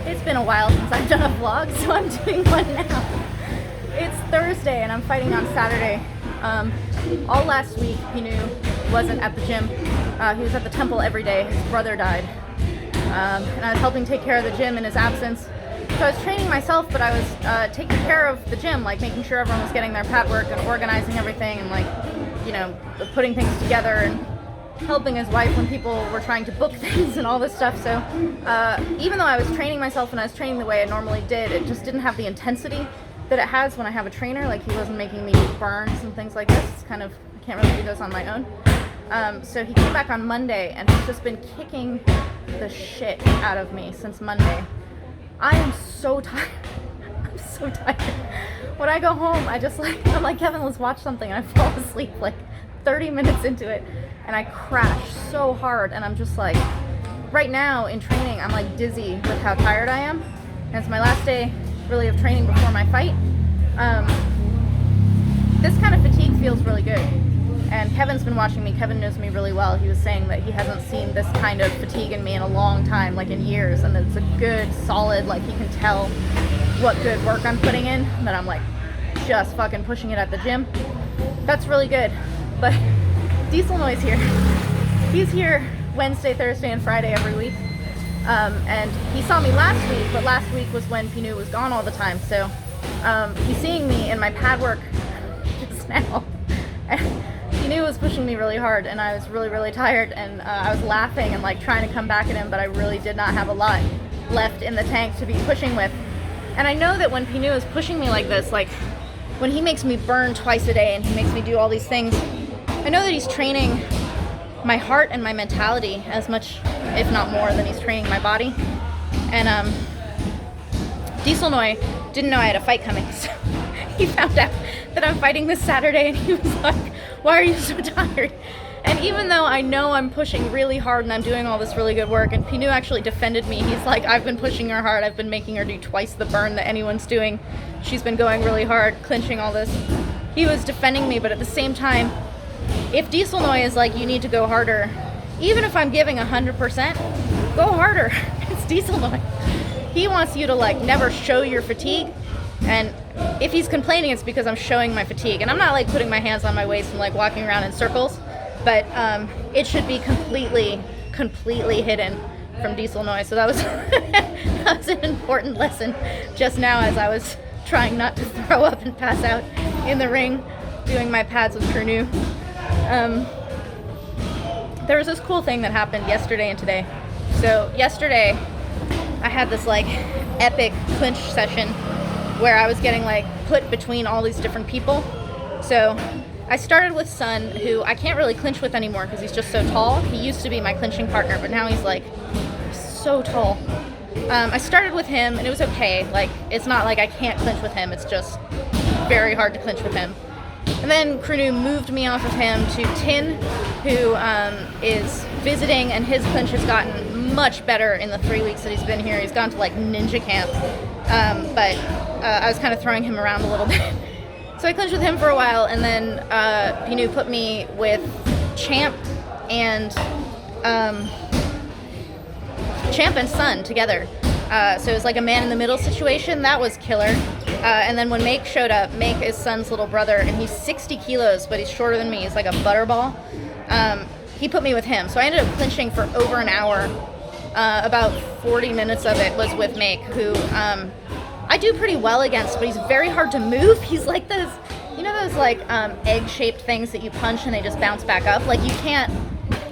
It's been a while since I've done a vlog, so I'm doing one now. It's Thursday and I'm fighting on Saturday. All last week, Pinu wasn't at the gym. He was at the temple every day. His brother died. And I was helping take care of the gym in his absence. So I was training myself, but I was taking care of the gym, like making sure everyone was getting their pad work and organizing everything and like, you know, putting things together and helping his wife when people were trying to book things and all this stuff. So even though I was training myself and I was training the way I normally did, it just didn't have the intensity that it has when I have a trainer. Like, he wasn't making me do burns and things like this. It's kind of, I can't really do those on my own. So he came back on Monday and he's just been kicking the shit out of me since Monday. I am so tired. I'm so tired. When I go home, I'm like, Kevin, let's watch something. And I fall asleep like 30 minutes into it. And I crash so hard, and I'm just like, right now in training, I'm like dizzy with how tired I am. And it's my last day really of training before my fight. This kind of fatigue feels really good. And Kevin's been watching me. Kevin knows me really well. He was saying that he hasn't seen this kind of fatigue in me in a long time, like in years. And it's a good, solid, like he can tell what good work I'm putting in, that I'm like just fucking pushing it at the gym. That's really good. But Duuglas-Ittu's here. He's here Wednesday, Thursday, and Friday every week. And he saw me last week, but last week was when Pinu was gone all the time. So he's seeing me in my pad work just now. And Pinu was pushing me really hard, and I was really, really tired. And I was laughing and like trying to come back at him, but I really did not have a lot left in the tank to be pushing with. And I know that when Pinu is pushing me like this, like when he makes me burn twice a day and he makes me do all these things, I know that he's training my heart and my mentality as much, if not more, than he's training my body. And Duuglas-Ittu didn't know I had a fight coming, so he found out that I'm fighting this Saturday, and he was like, why are you so tired? And even though I know I'm pushing really hard and I'm doing all this really good work, and Pinu actually defended me, he's like, I've been pushing her hard, I've been making her do twice the burn that anyone's doing. She's been going really hard, clinching all this. He was defending me, but at the same time, if Duuglas-Ittu is like, you need to go harder, even if I'm giving 100%, go harder. It's Duuglas-Ittu. He wants you to like never show your fatigue, and if he's complaining, it's because I'm showing my fatigue. And I'm not like putting my hands on my waist and like walking around in circles, but it should be completely hidden from Duuglas-Ittu. So that was that was an important lesson just now as I was trying not to throw up and pass out in the ring doing my pads with Pinu. There was this cool thing that happened yesterday and today. So yesterday I had this like epic clinch session where I was getting like put between all these different people. So I started with Sun, who I can't really clinch with anymore because he's just so tall. He used to be my clinching partner, but now he's like so tall. I started with him and it was okay. Like, it's not like I can't clinch with him, it's just very hard to clinch with him. And then Pinu moved me off of him to Tin, who is visiting, and his clinch has gotten much better in the 3 weeks that he's been here. He's gone to like ninja camp, but I was kind of throwing him around a little bit. So I clinched with him for a while, and then Pinu put me with Champ and Sun together. So it was like a man in the middle situation. That was killer. And then when Make showed up, Make is Sun's little brother, and he's 60 kilos, but he's shorter than me. He's like a butterball. He put me with him. So I ended up clinching for over an hour. About 40 minutes of it was with Make, who I do pretty well against, but he's very hard to move. He's like those, you know those like egg-shaped things that you punch and they just bounce back up? Like, you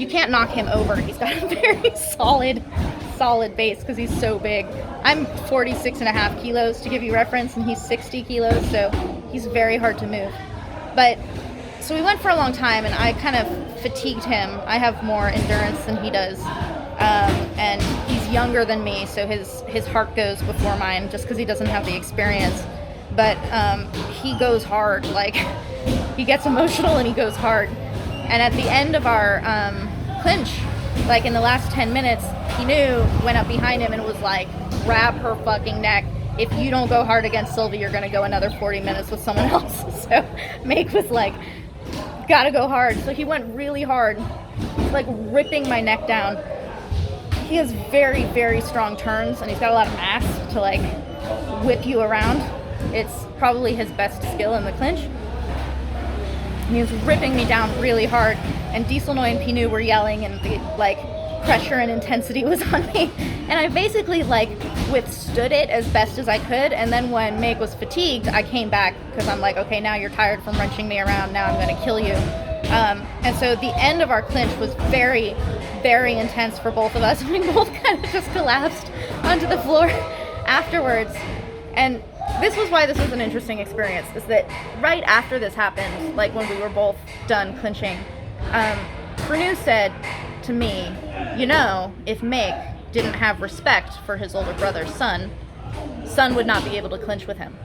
can't knock him over. He's got a very solid base because he's so big. I'm 46.5 kilos to give you reference, and he's 60 kilos, so he's very hard to move. But so we went for a long time, and I kind of fatigued him. I have more endurance than he does, and he's younger than me, so his heart goes before mine just because he doesn't have the experience. But he goes hard. Like, he gets emotional and he goes hard. And at the end of our clinch, like in the last 10 minutes, Pinu went up behind him and was like, grab her fucking neck. If you don't go hard against Sylvie, you're gonna go another 40 minutes with someone else. So Make was like, gotta go hard. So he went really hard, like ripping my neck down. he has very, very strong turns, and he's got a lot of mass to like whip you around. It's probably his best skill in the clinch. He was ripping me down really hard, and Dieselnoy and Pinu were yelling, and the like pressure and intensity was on me, and I basically like withstood it as best as I could. And then when Meg was fatigued, I came back because I'm like, okay, now you're tired from wrenching me around, now I'm going to kill you. And so the end of our clinch was very, very intense for both of us. We both kind of just collapsed onto the floor afterwards. And this was why this was an interesting experience, is that right after this happened, like when we were both done clinching, Pranu said to me, you know, if Meg didn't have respect for his older brother, Sun would not be able to clinch with him.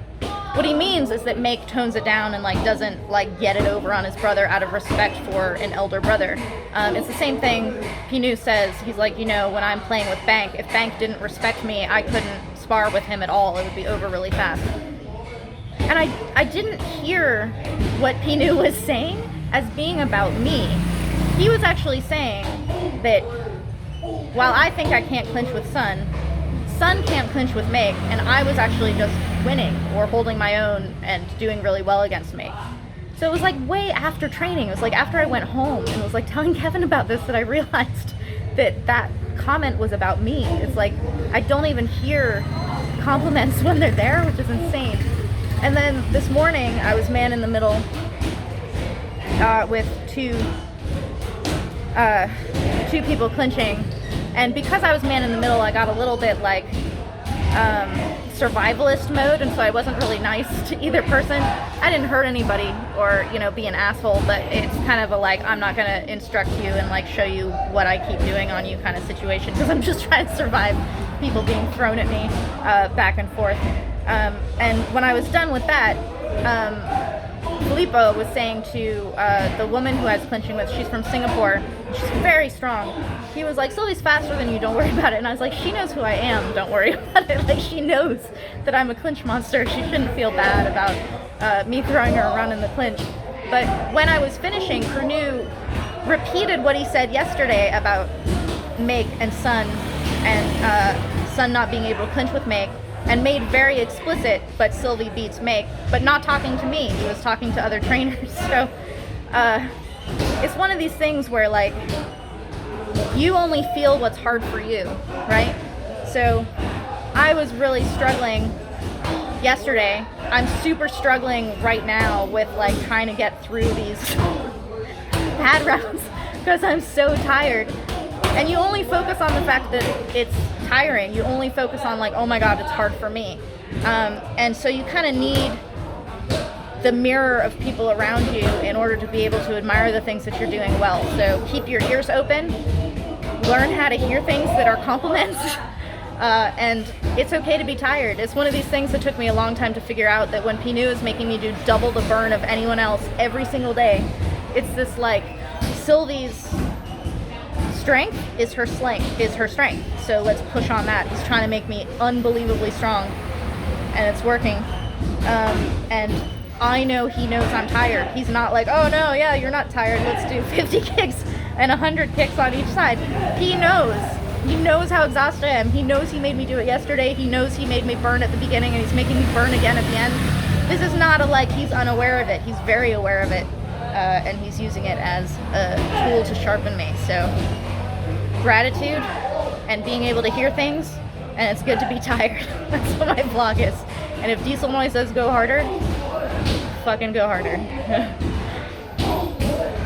What he means is that Meg tones it down and like doesn't like get it over on his brother out of respect for an elder brother. It's the same thing Pinu says. He's like, you know, when I'm playing with Bank, if Bank didn't respect me, I couldn't spar with him at all. It would be over really fast. And I didn't hear what Pinu was saying as being about me. He was actually saying that while I think I can't clinch with Sun can't clinch with Meg, and I was actually just winning or holding my own and doing really well against Meg. So it was like way after training. It was like after I went home and was like telling Kevin about this that I realized that comment was about me. It's like I don't even hear compliments when they're there, which is insane. And then this morning I was man in the middle with two people clinching, and because I was man in the middle, I got a little bit like survivalist mode, and so I wasn't really nice to either person. I didn't hurt anybody or, you know, be an asshole, but it's kind of a like, I'm not gonna instruct you and like show you what I keep doing on you kind of situation, because I'm just trying to survive people being thrown at me back and forth. And when I was done with that, Filippo was saying to the woman who I was clinching with, she's from Singapore, she's very strong. He was like, Sylvie's faster than you, don't worry about it. And I was like, she knows who I am, don't worry about it. Like, she knows that I'm a clinch monster. She shouldn't feel bad about me throwing her around in the clinch. But when I was finishing, Pranu repeated what he said yesterday about Meg and Sun, and Sun not being able to clinch with Meg, and made very explicit, but Sylvie beats Meg, but not talking to me. He was talking to other trainers. So it's one of these things where like you only feel what's hard for you, right? So I was really struggling yesterday. I'm super struggling right now with like trying to get through these pad rounds because I'm so tired. And you only focus on the fact that it's tiring. You only focus on like, oh my God, it's hard for me. And so you kind of need the mirror of people around you in order to be able to admire the things that you're doing well. So keep your ears open, learn how to hear things that are compliments, and it's okay to be tired. It's one of these things that took me a long time to figure out, that when Pinu is making me do double the burn of anyone else every single day, it's this like, Sylvie's strength is her strength. So let's push on that. He's trying to make me unbelievably strong, and it's working. And I know he knows I'm tired. He's not like, oh no, yeah, you're not tired. Let's do 50 kicks and 100 kicks on each side. He knows. He knows how exhausted I am. He knows he made me do it yesterday. He knows he made me burn at the beginning, and he's making me burn again at the end. This is not a like he's unaware of it. He's very aware of it, and he's using it as a tool to sharpen me. So gratitude and being able to hear things, and it's good to be tired. That's what my vlog is. And if Dieselnoy says go harder, fucking go harder.